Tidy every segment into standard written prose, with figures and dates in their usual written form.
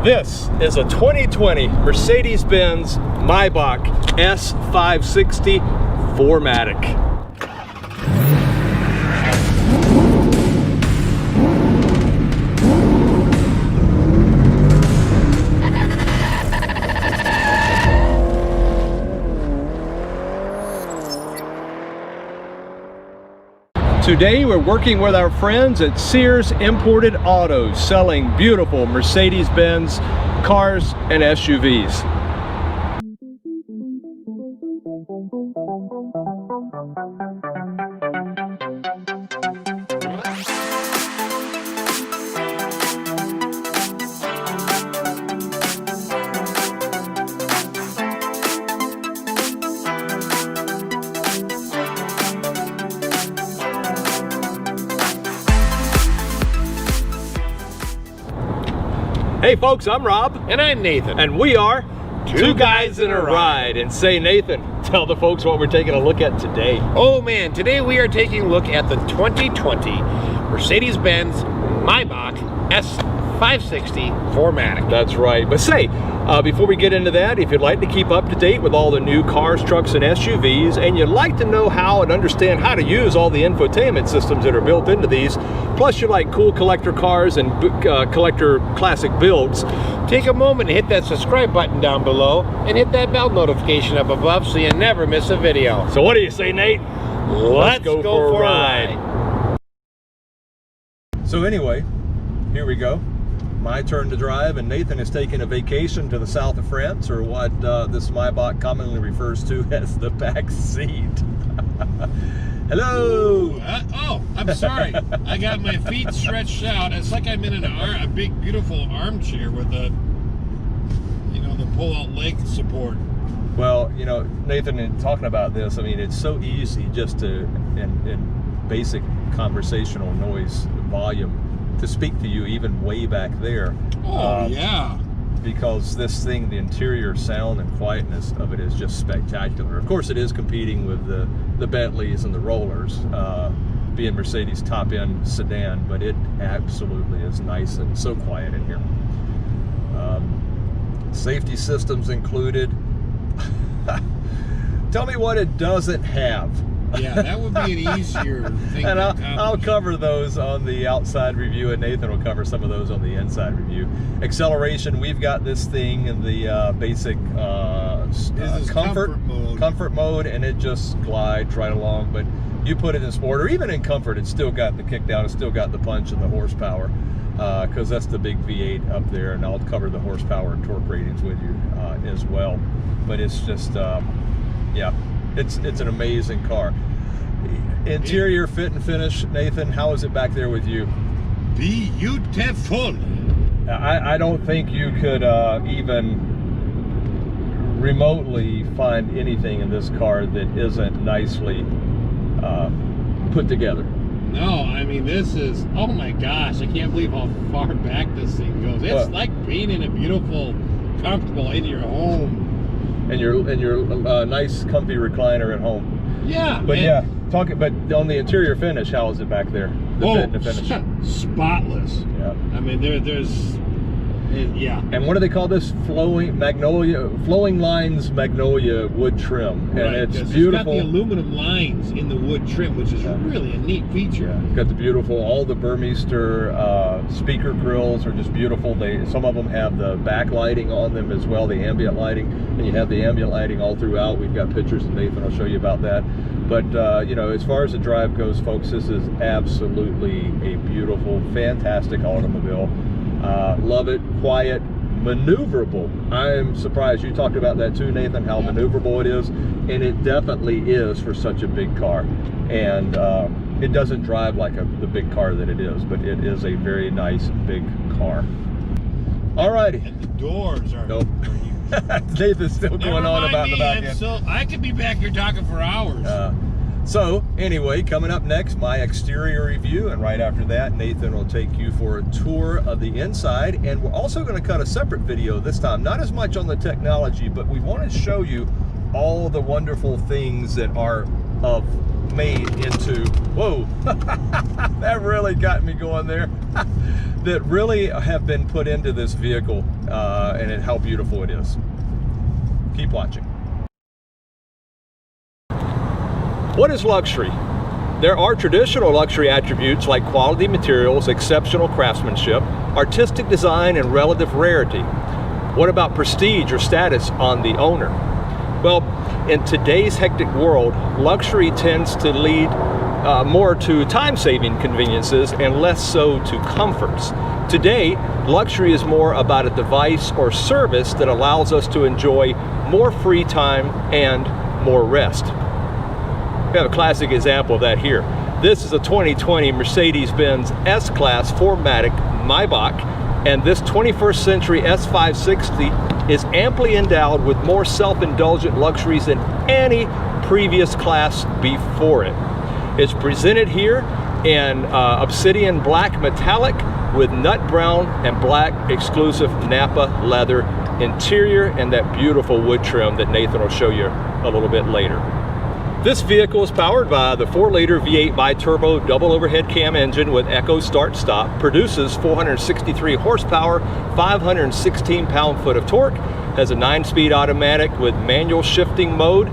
This is a 2020 Mercedes-Benz Maybach S560 4MATIC. Today we're working with our friends at Sears Imported Autos, selling beautiful Mercedes-Benz cars and SUVs. Hey folks, I'm Rob. And I'm Nathan. And we are Two Guys in a Ride. And say, Nathan, tell the folks what we're taking a look at today. Oh man, today we are taking a look at the 2020 Mercedes-Benz Maybach S560 4MATIC. That's right. But say, before we get into that, if you'd like to keep up to date with all the new cars, trucks, and SUVs, and you'd like to know how and understand how to use all the infotainment systems that are built into these, plus you like cool collector cars and collector classic builds, take a moment and hit that subscribe button down below and hit that bell notification up above so you never miss a video. So what do you say, Nate? Let's go for a ride. So anyway, here we go. My turn to drive, and Nathan is taking a vacation to the south of France, or what this Maybach commonly refers to as the back seat. Hello! Oh, I'm sorry. I got my feet stretched out. It's like I'm in a big, beautiful armchair with the pull-out leg support. Well, you know, Nathan, in talking about this, I mean, it's so easy just to, in basic conversational noise volume, to speak to you even way back there. Oh, yeah. Because this thing, the interior sound and quietness of it is just spectacular. Of course, it is competing with the Bentleys and the Rollers, being Mercedes top-end sedan, but it absolutely is nice and so quiet in here. Safety systems included. Tell me what it doesn't have. Yeah, that would be an easier thing and to I'll cover those on the outside review, and Nathan will cover some of those on the inside review. Acceleration, we've got this thing in the basic comfort mode, and it just glides right along. But you put it in sport, or even in comfort, it's still got the kick down, it's still got the punch and the horsepower, because that's the big V8 up there, and I'll cover the horsepower and torque ratings with you as well. But it's just, yeah. It's an amazing car. Interior fit and finish, Nathan, how is it back there with you? Beautiful. I don't think you could even remotely find anything in this car that isn't nicely put together. No, I mean, this is, oh my gosh, I can't believe how far back this thing goes. It's like being in a beautiful, comfortable in your home. And your nice comfy recliner at home. Yeah. But yeah, but on the interior finish, how is it back there? The fit and the finish. Spotless. Yeah. I mean, yeah. And what do they call this? Flowing lines magnolia wood trim, and right, it's beautiful. It's got the aluminum lines in the wood trim, which is really a neat feature. Yeah. It's got the beautiful, all the Burmeister speaker grills are just beautiful. Some of them have the backlighting on them as well, the ambient lighting, and you have the ambient lighting all throughout. We've got pictures, and Nathan will show you about that. But you know, as far as the drive goes, folks, this is absolutely a beautiful, fantastic automobile. Love it, quiet, maneuverable. I'm surprised you talked about that too, Nathan, how maneuverable it is, and it definitely is for such a big car. And it doesn't drive like the big car that it is, but it is a very nice big car. Alrighty. And the doors are. Nope. Nathan's still going on about the back end. So I could be back here talking for hours. So anyway, coming up next, my exterior review, and right after that, Nathan will take you for a tour of the inside, and we're also going to cut a separate video this time, not as much on the technology, but we want to show you all the wonderful things that are of made into, whoa, that really got me going there, that really have been put into this vehicle and how beautiful it is. Keep watching. What is luxury? There are traditional luxury attributes like quality materials, exceptional craftsmanship, artistic design, and relative rarity. What about prestige or status on the owner? Well, in today's hectic world, luxury tends to lead more to time-saving conveniences and less so to comforts. Today, luxury is more about a device or service that allows us to enjoy more free time and more rest. We have a classic example of that here. This is a 2020 Mercedes-Benz S-Class 4MATIC Maybach, and this 21st century S560 is amply endowed with more self-indulgent luxuries than any previous class before it. It's presented here in obsidian black metallic with nut brown and black exclusive Napa leather interior and that beautiful wood trim that Nathan will show you a little bit later. This vehicle is powered by the 4-liter V8 bi-turbo double overhead cam engine with Echo Start Stop, produces 463 horsepower, 516 pound-foot of torque, has a 9-speed automatic with manual shifting mode.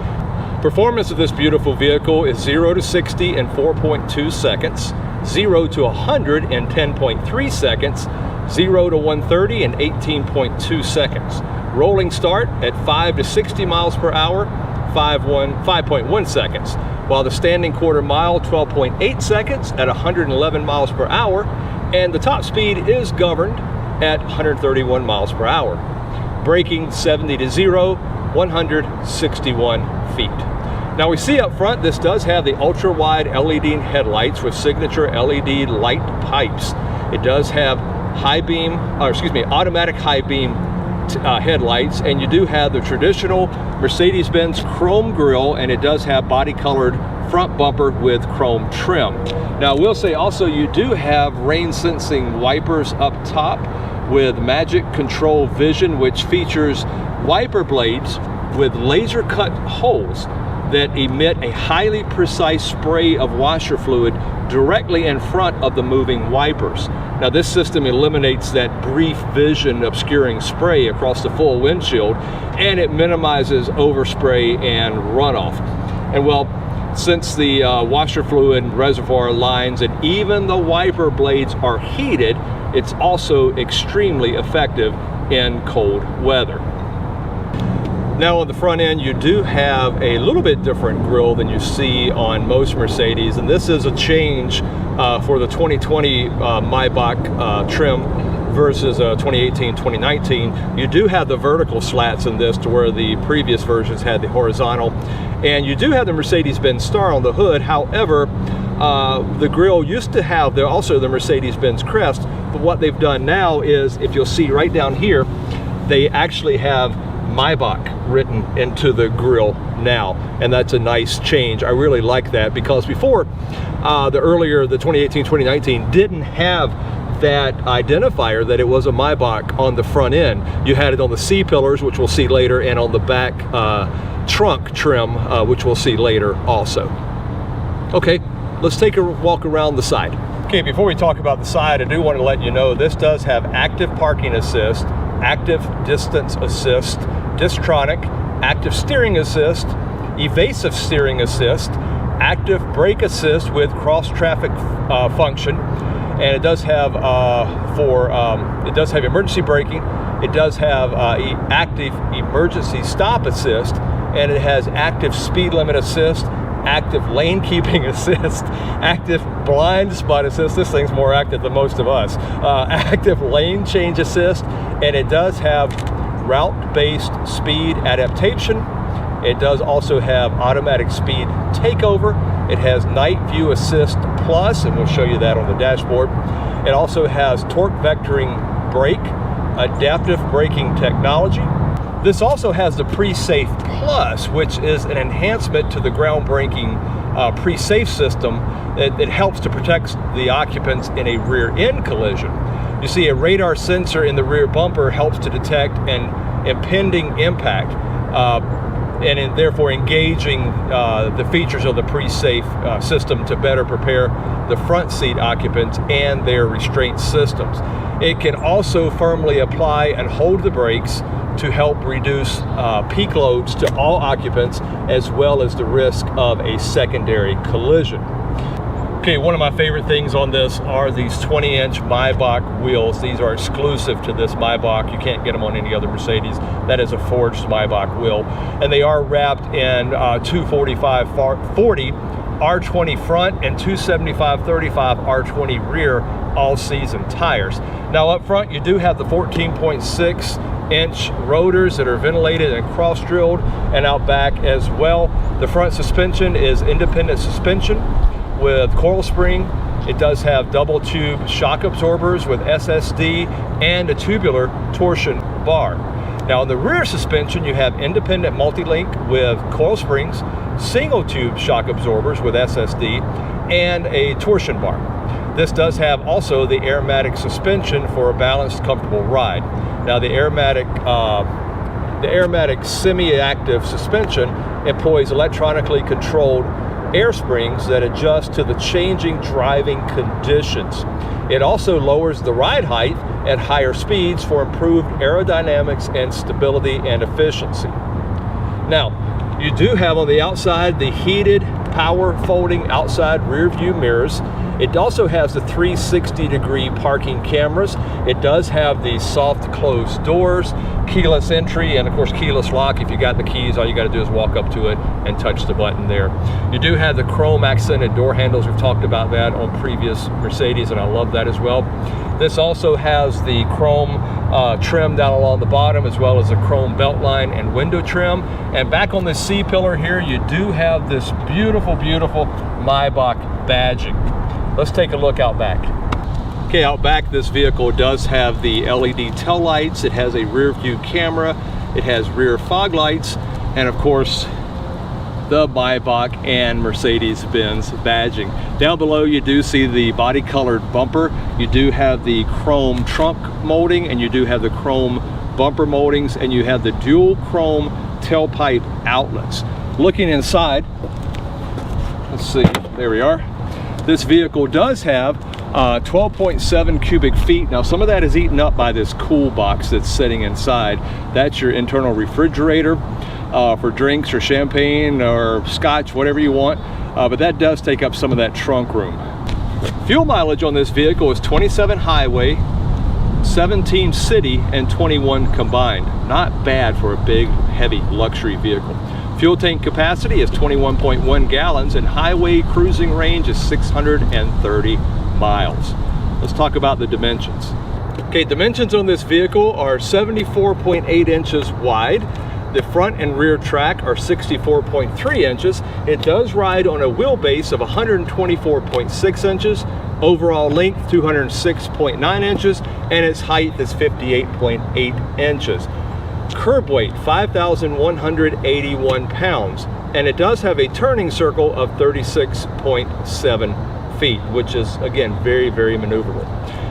Performance of this beautiful vehicle is 0 to 60 in 4.2 seconds, 0 to 100 in 10.3 seconds, 0 to 130 in 18.2 seconds. Rolling start at 5 to 60 miles per hour, 5.1 seconds, while the standing quarter mile 12.8 seconds at 111 miles per hour, and the top speed is governed at 131 miles per hour. Braking 70 to 0, 161 feet. Now we see up front this does have the ultra wide LED headlights with signature LED light pipes. It does have automatic high beam headlights, and you do have the traditional Mercedes-Benz chrome grille, and it does have body colored front bumper with chrome trim. Now I will say also you do have rain sensing wipers up top with Magic Control Vision, which features wiper blades with laser cut holes that emit a highly precise spray of washer fluid directly in front of the moving wipers. Now this system eliminates that brief vision obscuring spray across the full windshield, and it minimizes overspray and runoff. And well, since the washer fluid reservoir lines and even the wiper blades are heated, it's also extremely effective in cold weather. Now on the front end, you do have a little bit different grille than you see on most Mercedes, and this is a change for the 2020 Maybach trim versus 2018, 2019. You do have the vertical slats in this to where the previous versions had the horizontal, and you do have the Mercedes-Benz star on the hood. However, the grille used to have also the Mercedes-Benz crest, but what they've done now is, if you'll see right down here, they actually have Maybach written into the grille now, and that's a nice change. I really like that, because before the 2018, 2019 didn't have that identifier that it was a Maybach on the front end. You had it on the C-pillars, which we'll see later, and on the back trunk trim, which we'll see later also. Okay, let's take a walk around the side. Okay, before we talk about the side, I do want to let you know this does have active parking assist, active distance assist, Distronic, active steering assist, evasive steering assist, active brake assist with cross traffic function, and it does have it does have emergency braking. It does have active emergency stop assist, and it has active speed limit assist, active lane keeping assist, active blind spot assist. This thing's more active than most of us. Active lane change assist, and it does have route-based speed adaptation. It does also have automatic speed takeover. It has night view assist plus, and we'll show you that on the dashboard. It also has torque vectoring brake, adaptive braking technology. This also has the Pre-Safe Plus, which is an enhancement to the groundbreaking pre-safe system that helps to protect the occupants in a rear end collision. You see, a radar sensor in the rear bumper helps to detect an impending impact. and therefore engaging the features of the pre-safe system to better prepare the front seat occupants and their restraint systems. It can also firmly apply and hold the brakes to help reduce peak loads to all occupants, as well as the risk of a secondary collision. Okay, one of my favorite things on this are these 20-inch Maybach wheels. These are exclusive to this Maybach. You can't get them on any other Mercedes. That is a forged Maybach wheel. And they are wrapped in 245/40 R20 front and 275/35 R20 rear all-season tires. Now up front, you do have the 14.6-inch rotors that are ventilated and cross-drilled, and out back as well. The front suspension is independent suspension with coil spring. It does have double tube shock absorbers with SSD and a tubular torsion bar. Now in the rear suspension, you have independent multi-link with coil springs, single tube shock absorbers with SSD, and a torsion bar. This does have also the airmatic suspension for a balanced, comfortable ride. Now the airmatic semi-active suspension employs electronically controlled air springs that adjust to the changing driving conditions. It also lowers the ride height at higher speeds for improved aerodynamics and stability and efficiency. Now, you do have on the outside the heated power folding outside rear view mirrors. It also has the 360-degree parking cameras. It does have the soft closed doors, keyless entry, and of course keyless lock. If you got the keys, all you got to do is walk up to it and touch the button there. You do have the chrome accented door handles. We've talked about that on previous Mercedes, and I love that as well. This also has the chrome trim down along the bottom, as well as the chrome belt line and window trim. And back on the C-pillar here, you do have this beautiful, beautiful Maybach badging. Let's take a look out back. Okay, out back, this vehicle does have the LED tail lights. It has a rear view camera. It has rear fog lights, and of course, the Maybach and Mercedes-Benz badging. Down below, you do see the body colored bumper. You do have the chrome trunk molding, and you do have the chrome bumper moldings, and you have the dual chrome tailpipe outlets. Looking inside, let's see, there we are. This vehicle does have 12.7 cubic feet. Now some of that is eaten up by this cool box that's sitting inside. That's your internal refrigerator for drinks or champagne or scotch, whatever you want. But that does take up some of that trunk room. Fuel mileage on this vehicle is 27 highway, 17 city, and 21 combined. Not bad for a big, heavy luxury vehicle. Fuel tank capacity is 21.1 gallons, and highway cruising range is 630 miles. Let's talk about the dimensions. Okay, dimensions on this vehicle are 74.8 inches wide. The front and rear track are 64.3 inches. It does ride on a wheelbase of 124.6 inches, overall length 206.9 inches, and its height is 58.8 inches. Curb weight 5,181 pounds, and it does have a turning circle of 36.7 feet, which is again very, very maneuverable.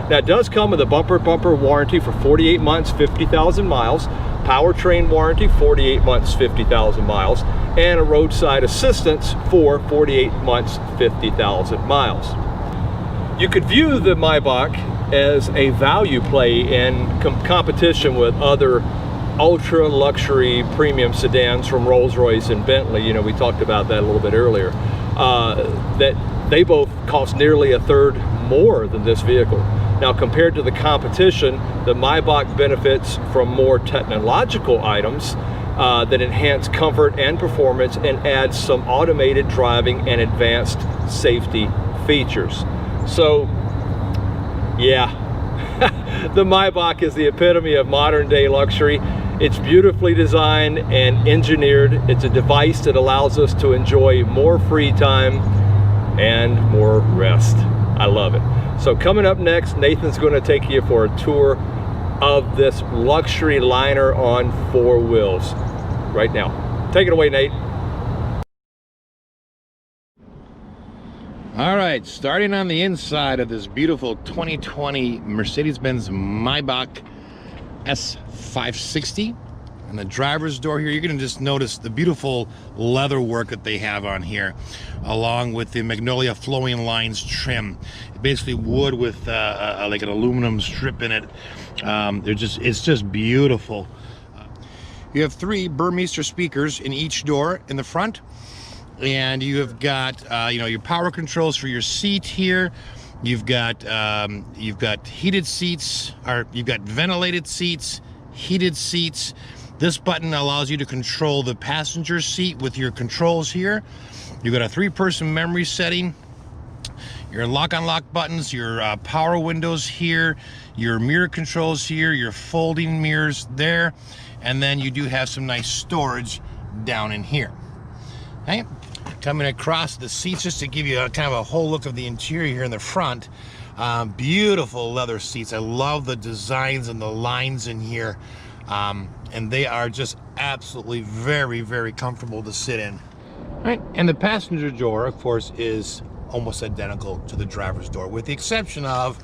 Now it does come with a bumper warranty for 48 months, 50,000 miles, powertrain warranty 48 months, 50,000 miles, and a roadside assistance for 48 months, 50,000 miles. You could view the Maybach as a value play in competition with other ultra luxury premium sedans from Rolls-Royce and Bentley. You know, we talked about that a little bit earlier, that they both cost nearly a third more than this vehicle. Now, compared to the competition, the Maybach benefits from more technological items that enhance comfort and performance and add some automated driving and advanced safety features. So, yeah, the Maybach is the epitome of modern day luxury. It's beautifully designed and engineered. It's a device that allows us to enjoy more free time and more rest. I love it. So coming up next, Nathan's going to take you for a tour of this luxury liner on 4 wheels right now. Take it away, Nate. All right, starting on the inside of this beautiful 2020 Mercedes-Benz Maybach S560. And the driver's door here, you're going to just notice the beautiful leather work that they have on here, along with the Magnolia Flowing Lines trim. Basically wood with like an aluminum strip in it. It's just beautiful. You have 3 Burmeister speakers in each door in the front, and you have got your power controls for your seat here. You've got heated seats, or you've got ventilated seats, heated seats. This button allows you to control the passenger seat with your controls here. You've got a 3-person memory setting, your lock-on-lock buttons, your power windows here, your mirror controls here, your folding mirrors there, and then you do have some nice storage down in here. Okay, coming across the seats just to give you a kind of a whole look of the interior here in the front. Beautiful leather seats. I love the designs and the lines in here. And they are just absolutely very, very comfortable to sit in. All right, and the passenger door, of course, is almost identical to the driver's door, with the exception of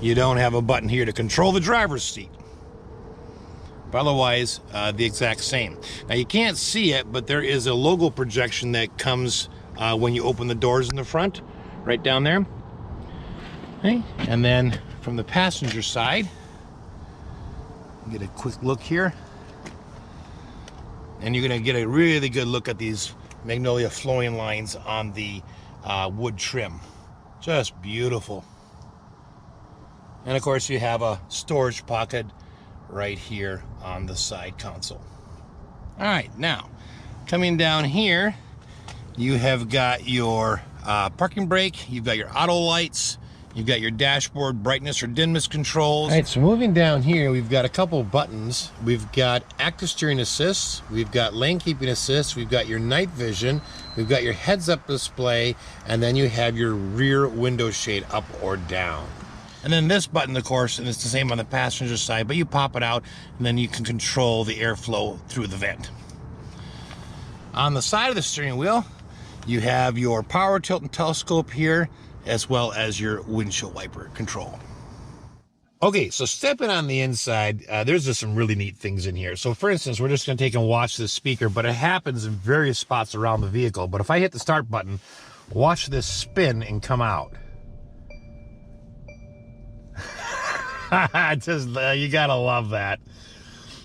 you don't have a button here to control the driver's seat. But otherwise, the exact same. Now, you can't see it, but there is a logo projection that comes when you open the doors in the front, right down there. Okay, and then from the passenger side, get a quick look here, and you're going to get a really good look at these Magnolia Flowing Lines on the wood trim. Just beautiful. And of course you have a storage pocket right here on the side console. All right, now coming down here, you have got your parking brake, you've got your auto lights, you've got your dashboard brightness or dimness controls. All right, so moving down here, we've got a couple of buttons. We've got active steering assist, we've got lane keeping assist, we've got your night vision, we've got your heads up display, and then you have your rear window shade up or down. And then this button, of course, and it's the same on the passenger side, but you pop it out and then you can control the airflow through the vent. On the side of the steering wheel, you have your power tilt and telescope here, as well as your windshield wiper control. Okay, so stepping on the inside, there's just some really neat things in here. So for instance, we're just gonna take and watch this speaker, but it happens in various spots around the vehicle. But if I hit the start button, watch this spin and come out. Just, you gotta love that.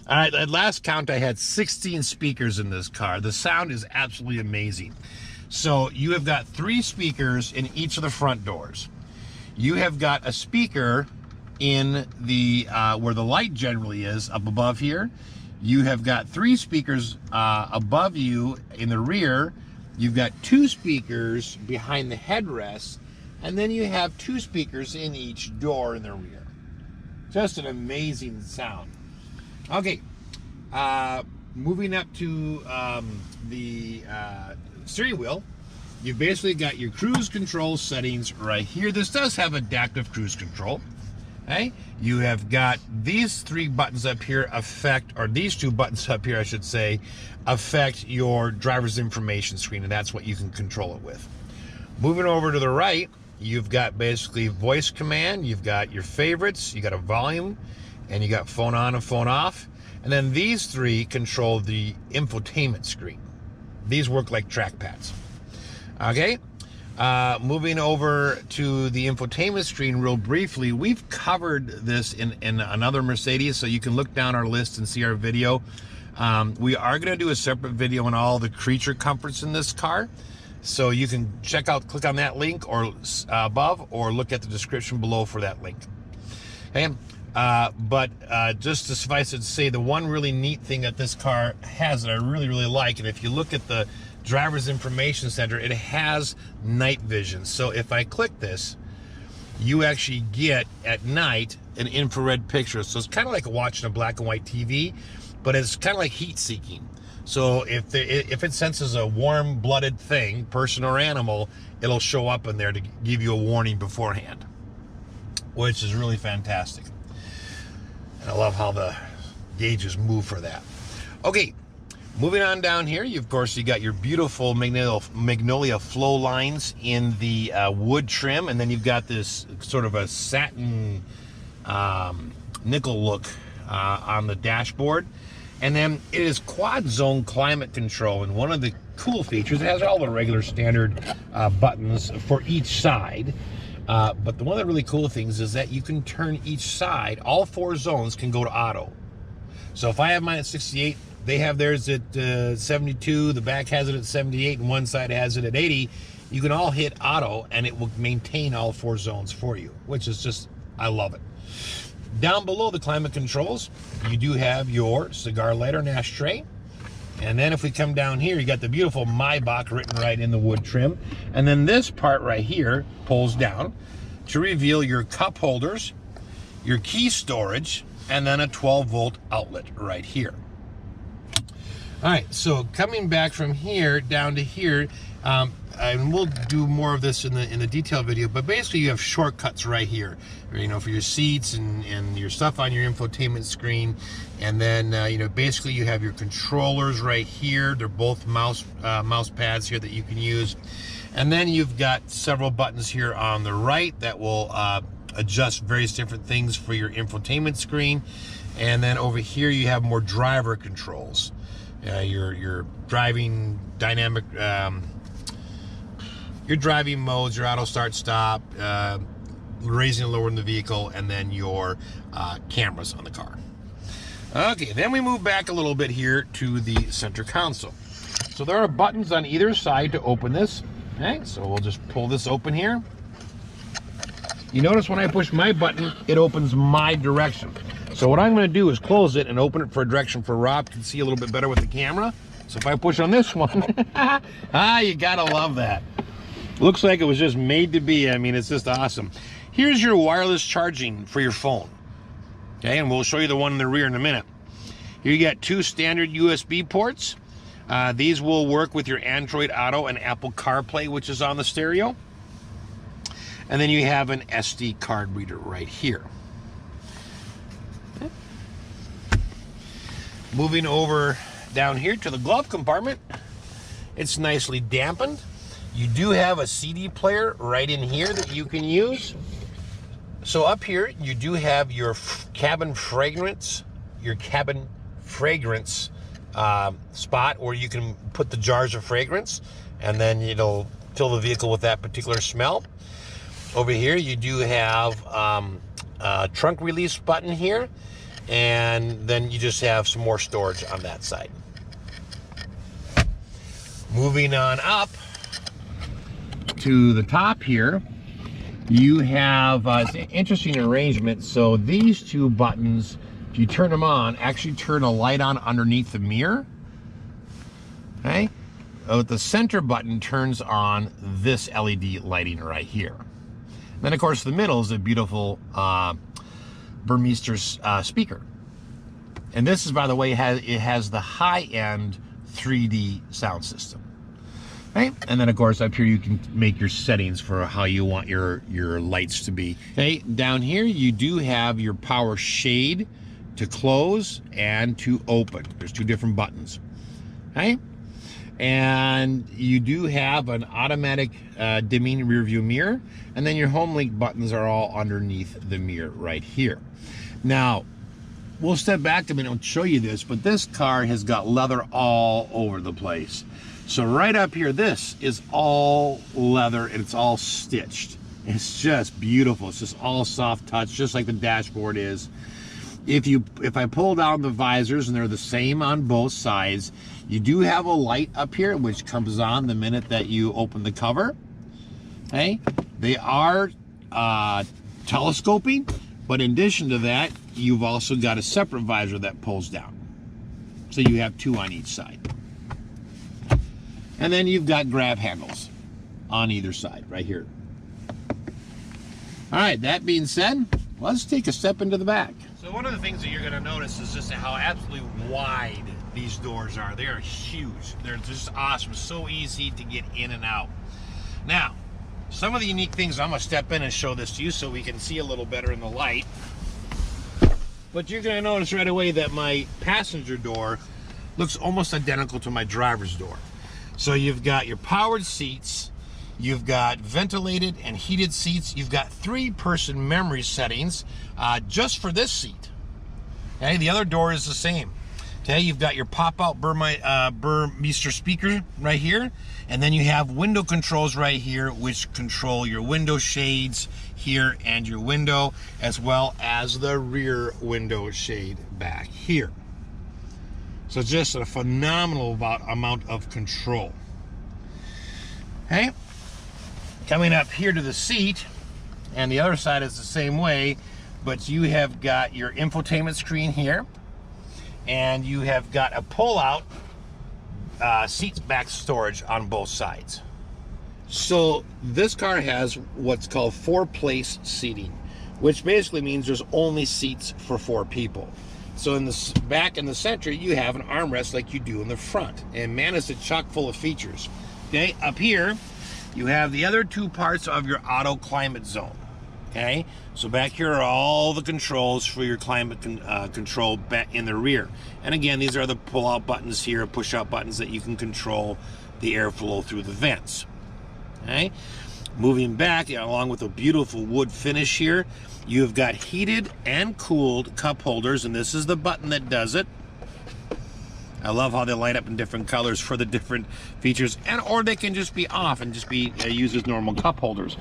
All right, at last count, I had 16 speakers in this car. The sound is absolutely amazing. So you have got 3 speakers in each of the front doors. You have got a speaker in the where the light generally is, up above here. You have got 3 speakers above you in the rear. You've got 2 speakers behind the headrest, and then you have 2 speakers in each door in the rear. Just an amazing sound. Okay, moving up to the steering wheel, you've basically got your cruise control settings right here. This does have adaptive cruise control. Okay, you have got these 3 buttons up here or these 2 buttons up here, I should say, affect your driver's information screen, and that's what you can control it with. Moving over to the right, you've got basically voice command, you've got your favorites, you got a volume, and you got phone on and phone off. And then these 3 control the infotainment screen. These work like trackpads. Okay, moving over to the infotainment screen real briefly, we've covered this in another Mercedes, so you can look down our list and see our video. We are going to do a separate video on all the creature comforts in this car, so you can click on that link or above, or look at the description below for that link. Okay, but just to suffice it to say, the one really neat thing that this car has that I really, really like, and if you look at the driver's information center, it has night vision. So if I click this, you actually get at night an infrared picture. So it's kind of like watching a black and white TV, but it's kind of like heat seeking. So if it senses a warm-blooded thing, person or animal, it'll show up in there to give you a warning beforehand, which is really fantastic. And I love how the gauges move for that. Okay, moving on down here, you got your beautiful Magnolia flow lines in the wood trim, and then you've got this sort of a satin nickel look on the dashboard. And then it is quad zone climate control, and one of the cool features, it has all the regular standard buttons for each side. But one of the really cool things is that you can turn each side, all 4 zones can go to auto. So if I have mine at 68, they have theirs at 72, the back has it at 78, and one side has it at 80. You can all hit auto, and it will maintain all 4 zones for you, which is just, I love it. Down below the climate controls, you do have your cigar lighter and ashtray. And then if we come down here, you got the beautiful Maybach written right in the wood trim. And then this part right here pulls down to reveal your cup holders, your key storage, and then a 12-volt outlet right here. All right, so coming back from here down to here, and we'll do more of this in the detail video, but basically you have shortcuts right here, you know, for your seats and your stuff on your infotainment screen. And then you know, basically you have your controllers right here. They're both mouse pads here that you can use. And then you've got several buttons here on the right that will adjust various different things for your infotainment screen. And then over here you have more driver controls. Your driving dynamic, your driving modes, your auto start stop, raising and lowering the vehicle, and then your cameras on the car. Okay, then we move back a little bit here to the center console. So there are buttons on either side to open this. Okay, so we'll just pull this open here. You notice when I push my button, it opens my direction. So what I'm going to do is close it and open it for a direction for Rob can see a little bit better with the camera. So if I push on this one, you gotta love that. Looks like it was just made to be. I mean, it's just awesome. Here's your wireless charging for your phone. Okay, and we'll show you the one in the rear in a minute. Here you got 2 standard USB ports. These will work with your Android Auto and Apple CarPlay, which is on the stereo. And then you have an SD card reader right here. Okay. Moving over down here to the glove compartment, it's nicely dampened. You do have a CD player right in here that you can use. So up here, you do have your cabin fragrance spot where you can put the jars of fragrance, and then it'll fill the vehicle with that particular smell. Over here, you do have a trunk release button here, and then you just have some more storage on that side. Moving on up to the top here, you have it's an interesting arrangement. So these 2 buttons, if you turn them on, actually turn a light on underneath the mirror. Okay, the center button turns on this LED lighting right here. Then of course the middle is a beautiful Burmeister speaker. And this is, by the way, it has the high-end 3D sound system. Right? And then of course up here you can make your settings for how you want your lights to be. Okay, down here you do have your power shade to close and to open. There's 2 different buttons. Okay? And you do have an automatic dimming rear view mirror, and then your home link buttons are all underneath the mirror right here. Now, we'll step back a minute and show you this, but this car has got leather all over the place. So right up here, this is all leather and it's all stitched. It's just beautiful. It's just all soft touch, just like the dashboard is. If I pull down the visors, and they're the same on both sides, you do have a light up here which comes on the minute that you open the cover. Okay, they are telescoping, but in addition to that, you've also got a separate visor that pulls down. So you have 2 on each side. And then you've got grab handles on either side right here. All right, that being said, let's take a step into the back. So one of the things that you're gonna notice is just how absolutely wide these doors are. They are huge. They're just awesome, so easy to get in and out. Now, some of the unique things, I'm gonna step in and show this to you so we can see a little better in the light. But you're gonna notice right away that my passenger door looks almost identical to my driver's door. So you've got your powered seats, you've got ventilated and heated seats, you've got 3-person memory settings just for this seat. Okay, the other door is the same. Okay, you've got your pop-out Burmeister speaker right here, and then you have window controls right here, which control your window shades here and your window, as well as the rear window shade back here. So just a phenomenal amount of control. Okay, coming up here to the seat, and the other side is the same way, but you have got your infotainment screen here, and you have got a pull-out seat back storage on both sides. So this car has what's called 4-place seating, which basically means there's only seats for 4 people. So in the back and the center, you have an armrest like you do in the front. And man, is it chock full of features. Okay, up here, you have the other 2 parts of your auto climate zone. Okay, so back here are all the controls for your climate control back in the rear. And again, these are the pull-out buttons here, push-out buttons that you can control the airflow through the vents. Okay, moving back, along with a beautiful wood finish here, you have got heated and cooled cup holders, and this is the button that does it. I love how they light up in different colors for the different features, or they can just be off and just be used as normal cup holders.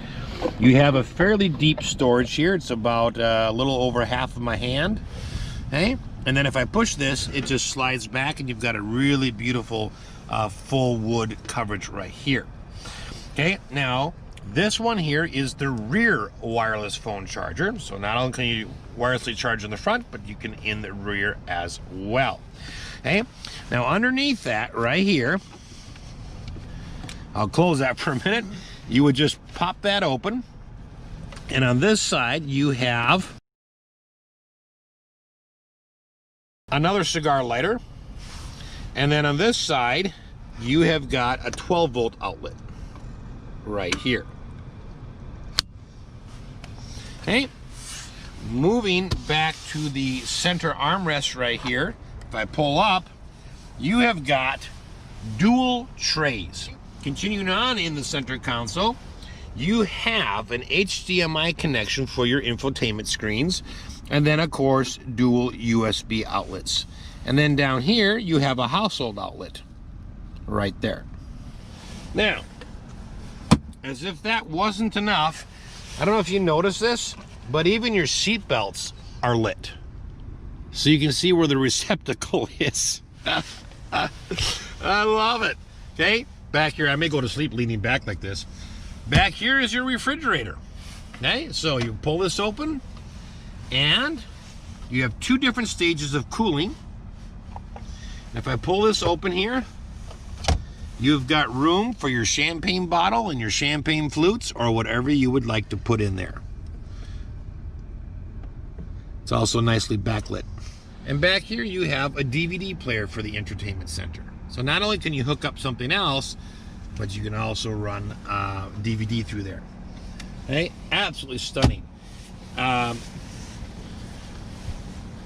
You have a fairly deep storage here. It's about a little over half of my hand. Okay, and then if I push this, it just slides back, and you've got a really beautiful full wood coverage right here. Okay, now this one here is the rear wireless phone charger. So not only can you wirelessly charge in the front, but you can in the rear as well. Okay, now underneath that right here, I'll close that for a minute. You would just pop that open, and on this side you have another cigar lighter, and then on this side you have got a 12-volt outlet right here. Okay, moving back to the center armrest right here, if I pull up, you have got dual trays. Continuing on in the center console, you have an HDMI connection for your infotainment screens, and then of course dual USB outlets. And then down here you have a household outlet right there. Now, as if that wasn't enough, I don't know if you notice this, but even your seat belts are lit. So you can see where the receptacle is. I love it. Okay, back here, I may go to sleep leaning back like this. Back here is your refrigerator. Okay, so you pull this open, and you have 2 different stages of cooling. If I pull this open here, you've got room for your champagne bottle and your champagne flutes, or whatever you would like to put in there. It's also nicely backlit. And back here you have a DVD player for the entertainment center. So not only can you hook up something else, but you can also run DVD through there. Okay, absolutely stunning.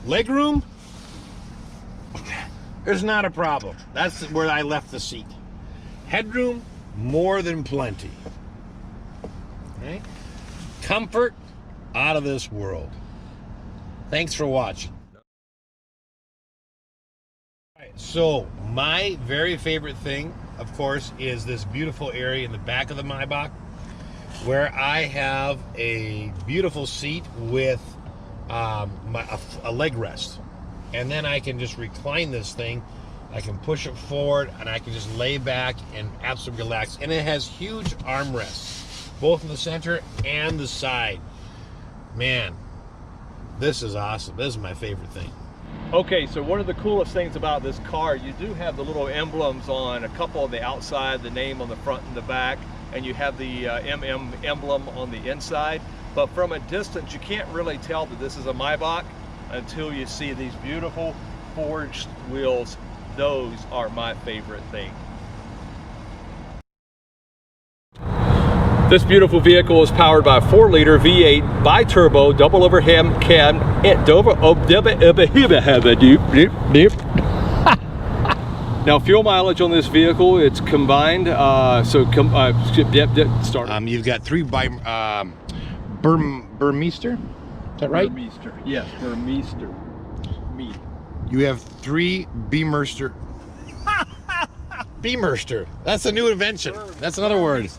Legroom, there's not a problem. That's where I left the seat. Headroom, more than plenty. Okay, comfort, out of this world. Thanks for watching. So my very favorite thing, of course, is this beautiful area in the back of the Maybach, where I have a beautiful seat with a leg rest, and then I can just recline this thing. I can push it forward, and I can just lay back and absolutely relax. And it has huge armrests, both in the center and the side. Man, this is awesome. This is my favorite thing. Okay, so one of the coolest things about this car, you do have the little emblems on a couple on the outside, the name on the front and the back, and you have the emblem on the inside. But from a distance, you can't really tell that this is a Maybach until you see these beautiful forged wheels. Those are my favorite thing. This beautiful vehicle is powered by a 4-liter V8 bi-turbo double overhead cab. Now, fuel mileage on this vehicle, it's combined. Start. You've got 3 by Burmeister. Is that right? Burmeister. Yes, Burmeister. You have 3 Beamerster. Beamerster. That's a new invention. That's another word.